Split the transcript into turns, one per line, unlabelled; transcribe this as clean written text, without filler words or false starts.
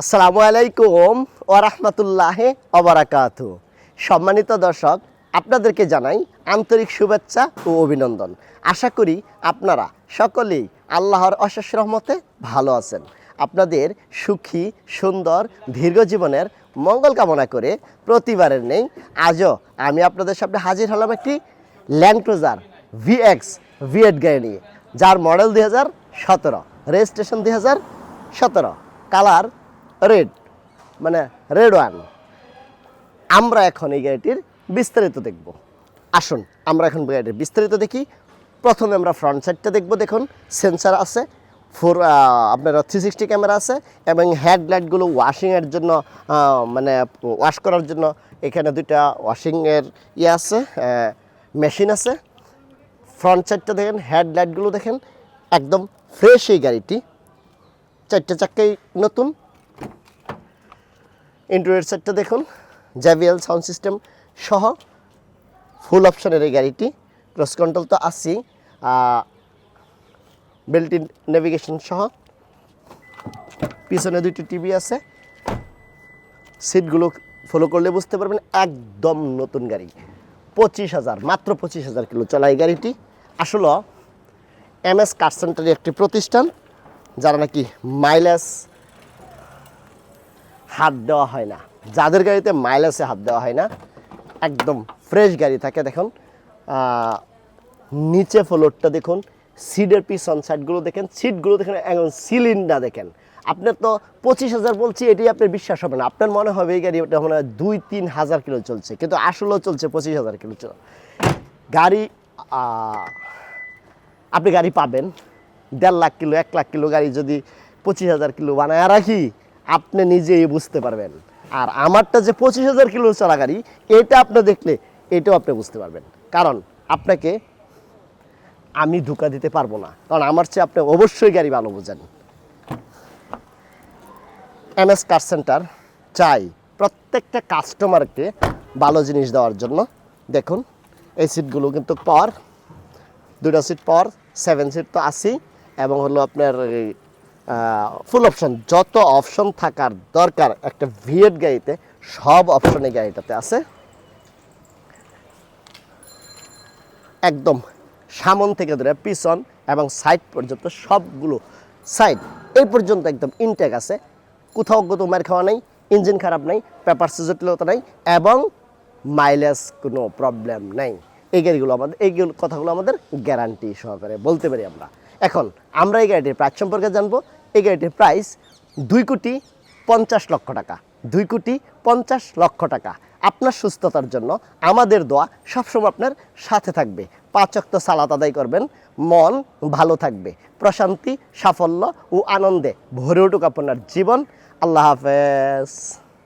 আসসালামু আলাইকুম ওয়া রাহমাতুল্লাহি ওয়া বারাকাতুহু। সম্মানিত দর্শক, আপনাদেরকে জানাই আন্তরিক শুভেচ্ছা ও অভিনন্দন। আশা করি আপনারা সকলেই আল্লাহর অশেষ রহমতে ভালো আছেন। আপনাদের সুখী সুন্দর দীর্ঘ জীবনের মঙ্গল কামনা করে প্রতিবারের নেই আজও আমি আপনাদের সামনে হাজির হলাম একটি ল্যান্ড ক্রুজার ভিএক্স V8 গাড়ি নিয়ে, যার মডেল 2017, রেজিস্ট্রেশন 2017, কালার রেড, মানে রেড ওয়ান। আমরা এখন এই গাড়িটির বিস্তারিত দেখব। আসুন আমরা এখন গাড়িটির বিস্তারিত দেখি। প্রথমে আমরা ফ্রন্ট সাইডটা দেখব। দেখুন, সেন্সার আছে, আপনার 360 ক্যামেরা আছে এবং হেডলাইটগুলো ওয়াশিংয়ের জন্য, মানে ওয়াশ করার জন্য এখানে দুইটা ওয়াশিংয়ের আছে, মেশিন আছে। ফ্রন্ট সাইডটা দেখেন, হেডলাইটগুলো দেখেন একদম ফ্রেশ এই গাড়িটি, চারটে চাক্কাই নতুন। ইন্টেরিয়র সাইডটা দেখুন, JBL সাউন্ড সিস্টেম সহ ফুল অপশনের এই গাড়িটি। ক্রস কন্ট্রোল তো আছেই, বেল্ট-ইন নেভিগেশন সহ। পিছনে দুইটি টিভি আছে। সিটগুলো ফলো করলে বুঝতে পারবেন একদম নতুন গাড়ি। 25,000, মাত্র 25,000 কিলো চলা এই গাড়িটি। আসলে MS কার সেন্টারের একটি প্রতিষ্ঠান, যারা নাকি মাইলেজ হাত দেওয়া হয় না, যাদের গাড়িতে মাইলেজে হাত দেওয়া হয় না, একদম ফ্রেশ গাড়ি থাকে। দেখুন নিচে ফ্লোরটা দেখুন, সিটের পিছন সাইডগুলো দেখেন, সিটগুলো দেখেন একদম সিলিন্ডার দেখেন। আপনার তো 25,000 বলছি, এটি আপনার বিশ্বাস হবে না। আপনার মনে হবে এই গাড়ি ওটা মনে হয় 2-3 হাজার কিলো চলছে, কিন্তু আসলেও চলছে 25,000 কিলো গাড়ি। আপনি গাড়ি পাবেন 1.5 লাখ কিলো, 1 লাখ কিলো গাড়ি যদি 25,000 কিলো বানায় রাখি, আপনি নিজেই বুঝতে পারবেন। আর আমারটা যে 25,000 কিলো চলা গাড়ি, এটা আপনি দেখলে এটাও আপনি বুঝতে পারবেন। কারণ আপনাকে আমি ধোঁকা দিতে পারবো না, কারণ আমার চেয়ে আপনি অবশ্যই গাড়ি ভালো বোঝেন। MS কার সেন্টার চাই প্রত্যেকটা কাস্টমারকে ভালো জিনিস দেওয়ার জন্য। দেখুন এই সিটগুলো কিন্তু পাওয়ার, 2টা সিট পাওয়ার, 7 সিট তো আছেই, এবং হলো আপনার ফুল অপশন। যত অপশন থাকার দরকার একটা V8 গাড়িতে, সব অপশন এই গাড়িটাতে আছে। একদম সামন থেকে ধরে পিছন এবং সাইড পর্যন্ত সবগুলো সাইড এই পর্যন্ত একদম ইনটেক আছে। কোথাও কোথাও মার খাওয়া নেই, ইঞ্জিন খারাপ নেই, পেপারসে জটিলতা নেই, এবং মাইলেজ কোনো প্রবলেম নেই। এই গাড়িগুলো আমাদের, এই কথাগুলো আমাদের গ্যারান্টি সহকারে বলতে পারি আমরা। এখন আমরা এই গাড়িটির প্রাইস সম্পর্কে জানবো। এই গাড়িটির প্রাইস 2,50,00,000 টাকা। 2,50,00,000 টাকা। আপনার সুস্থতার জন্য আমাদের দোয়া সবসময় আপনার সাথে থাকবে। 5 ওয়াক্ত সালাত আদায় করবেন, মন ভালো থাকবে, প্রশান্তি, সাফল্য ও আনন্দে ভরে উঠুক আপনার জীবন। আল্লাহ হাফেজ।